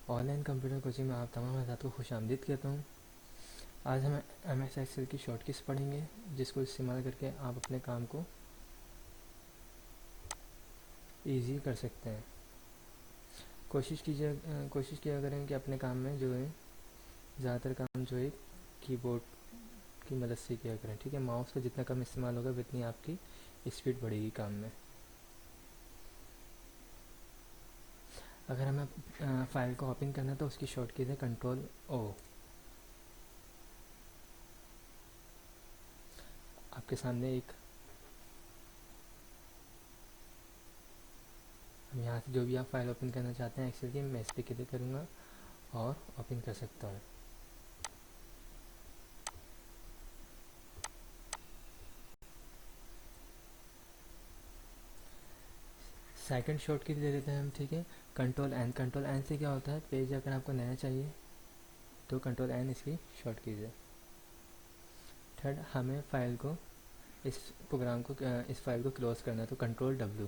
Online computer coaching में आप तमाम हज़रात को खुशामदीद कहता हूँ। आज हम MS एक्सेल की शॉर्ट कीज़ पढ़ेंगे, जिसको इस्तेमाल करके आप अपने काम को ईजी कर सकते हैं। कोशिश किया करें कि अपने काम में जो है ज़्यादातर काम जो है कीबोर्ड की मदद से किया करें। ठीक है, माउस का जितना कम इस्तेमाल होगा उतनी आपकी स्पीड बढ़ेगी काम में। अगर हमें फाइल को ओपन करना है तो उसकी शॉर्ट कीज़ है Ctrl+O। आपके सामने एक हम यहाँ से जो भी आप फाइल ओपन करना चाहते हैं एक्सेल की, मैं इस पर क्लिक करूँगा और ओपन कर सकता हूँ। सेकंड शॉर्ट की दे देते हैं हम। ठीक है, Ctrl+N से क्या होता है, पेज अगर आपको नया चाहिए तो Ctrl+N इसकी शॉर्ट कीज़ है। थर्ड, हमें फाइल को इस फाइल को क्लोज करना है तो Ctrl+W।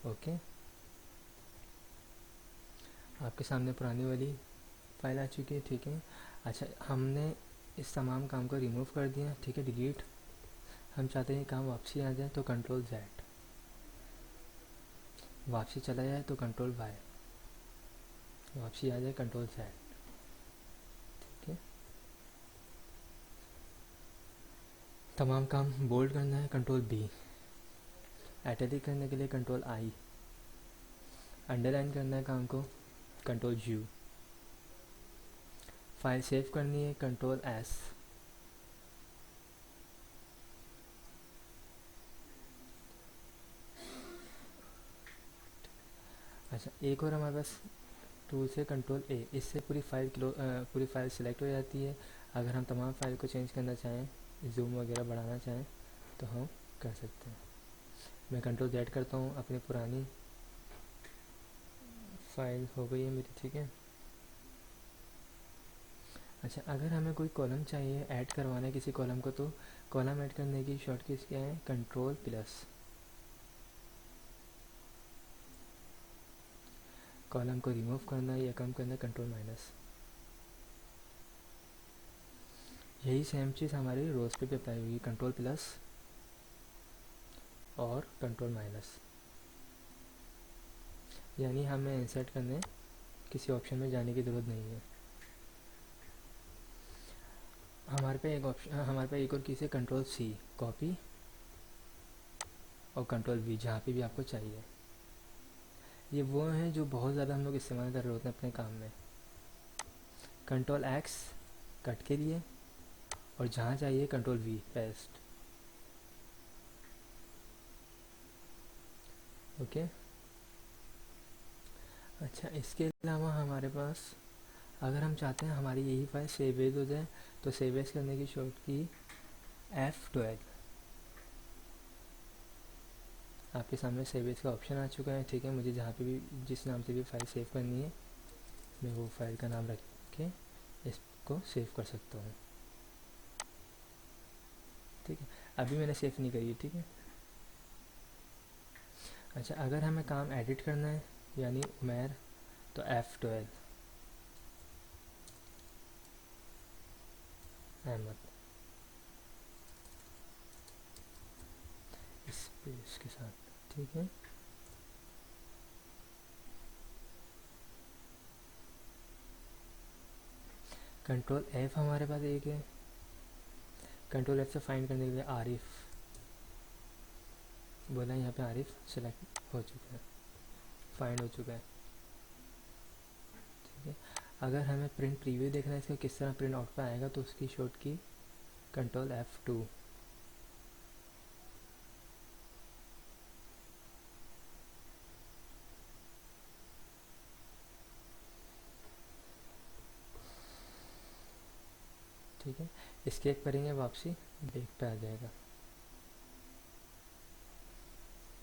ओके, आपके सामने पुरानी वाली फाइल आ चुकी है। ठीक है, अच्छा, हमने इस तमाम काम को रिमूव कर दिया। ठीक है, डिलीट। हम चाहते हैं काम वापसी आ जाए तो Ctrl+Z। वापसी चला जाए तो Ctrl+Y। वापसी आ जाए Ctrl+Z। ठीक है, तमाम काम बोल्ड करना है Ctrl+B। एटैलिक करने के लिए Ctrl+I। अंडरलाइन करना है काम को Ctrl+U। फाइल सेव करनी है Ctrl+S। अच्छा, एक और हमारे पास टूल से Ctrl+A। इससे पूरी फाइल सिलेक्ट हो जाती है। अगर हम तमाम फाइल को चेंज करना चाहें, जूम वगैरह बढ़ाना चाहें तो हम कर सकते हैं। मैं Ctrl+Z करता हूँ, अपनी पुरानी फाइल हो गई है मेरी। ठीक है, अच्छा, अगर हमें कोई कॉलम चाहिए, ऐड करवाना है किसी कॉलम को, तो कॉलम ऐड करने की शॉर्ट कीज़ क्या है, Ctrl+। कॉलम को रिमूव करना या कम करना Ctrl-। यही सेम चीज़ हमारी रोज पे भी अप्लाई होगी, Ctrl+ और Ctrl-। यानी हमें इंसर्ट करने किसी ऑप्शन में जाने की ज़रूरत नहीं है। हमारे पे एक और कीज़ है Ctrl+C, कॉपी, और Ctrl+V जहाँ पे भी आपको चाहिए। ये वो हैं जो बहुत ज़्यादा हम लोग इस्तेमाल कर रहे होते हैं अपने काम में। Ctrl+X कट के लिए, और जहाँ चाहिए Ctrl+V पेस्ट। ओके, अच्छा, इसके अलावा हमारे पास अगर हम चाहते हैं हमारी यही फाइल सेव एज हो जाए तो सेव एज करने की शॉर्ट की F12। आपके सामने सेव एज का ऑप्शन आ चुका है। ठीक है, मुझे जहाँ पे भी जिस नाम से भी फाइल सेव करनी है, मैं वो फाइल का नाम रख के इसको सेव कर सकता हूँ। ठीक है, अभी मैंने सेव नहीं करी है। ठीक है, अच्छा, अगर हमें काम एडिट करना है यानी उमैर, तो F12। अहमद, इसके साथ। ठीक है, Ctrl+F हमारे पास एक है। Ctrl+F से फाइंड करने के लिए आरिफ बोला, यहाँ पे आरिफ सेलेक्ट हो चुका है, फाइंड हो चुका है। ठीक है, अगर हमें प्रिंट प्रीव्यू देखना है इसका किस तरह प्रिंट आउट पे आएगा, तो उसकी शॉर्ट की Ctrl+F2। ठीक है, एस्केप करेंगे, वापसी बैक पे आ जाएगा।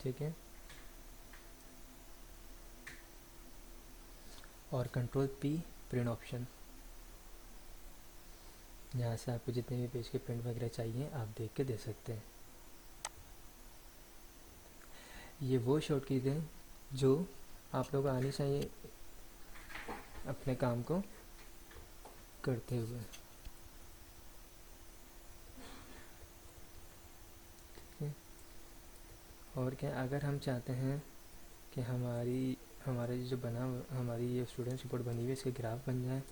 ठीक है, और Ctrl+P प्रिंट ऑप्शन, यहाँ से आपको जितने भी पेज के प्रिंट वगैरह चाहिए आप देख के दे सकते हैं। ये वो शॉर्ट कीज़ हैं जो आप लोग आनी चाहिए अपने काम को करते हुए। ठीक है, और क्या, अगर हम चाहते हैं कि हमारे जो हमारी ये स्टूडेंट रिपोर्ट बनी हुई है इसके ग्राफ बन जाए,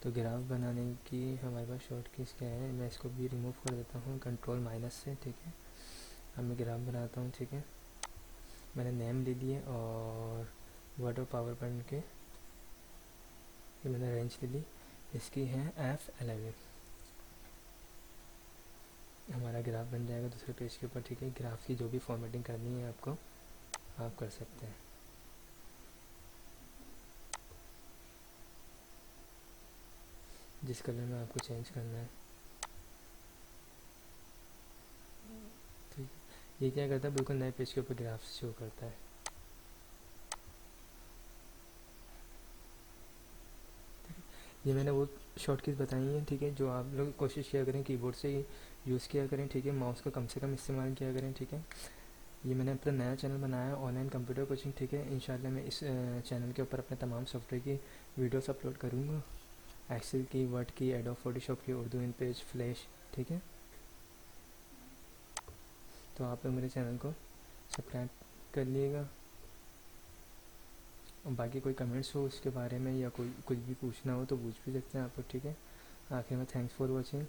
तो ग्राफ बनाने की हमारे पास शॉर्ट कीज क्या है, मैं इसको भी रिमूव कर देता हूँ कंट्रोल माइनस से। ठीक है, अब मैं ग्राफ बनाता हूँ। ठीक है, मैंने नेम ले लिए और वर्ड और पावर पॉइंट के ये मैंने रेंज ले ली, इसकी है F11। हमारा ग्राफ बन जाएगा दूसरे पेज के ऊपर। ठीक है, ग्राफ की जो भी फॉर्मेटिंग करनी है आपको, आप कर सकते हैं। जिस कलर में आपको चेंज करना है। ठीक है, ये क्या करता है, बिल्कुल नए पेज के ऊपर ग्राफ शो करता है। ये मैंने वो शॉर्ट कीज बताई हैं। ठीक है, जो आप लोग कोशिश किया करें कीबोर्ड से यूज़ किया करें। ठीक है, माउस का कम से कम इस्तेमाल किया करें। ठीक है, ये मैंने अपना नया चैनल बनाया है, ऑनलाइन कंप्यूटर कोचिंग। ठीक है, इंशाल्लाह मैं इस चैनल के ऊपर अपने तमाम सॉफ्टवेयर की वीडियोस अपलोड करूँगा, एक्सेल की, वर्ड की, एडोब फोटोशॉप की, उर्दू इन पेज, फ्लैश। ठीक है, तो आप लोग मेरे चैनल को सब्सक्राइब कर लिएगा। और बाकी कोई कमेंट्स हो उसके बारे में या कोई कुछ भी पूछना हो तो पूछ भी सकते हैं आप लोग। ठीक है, आखिर में थैंक्स फॉर वॉचिंग।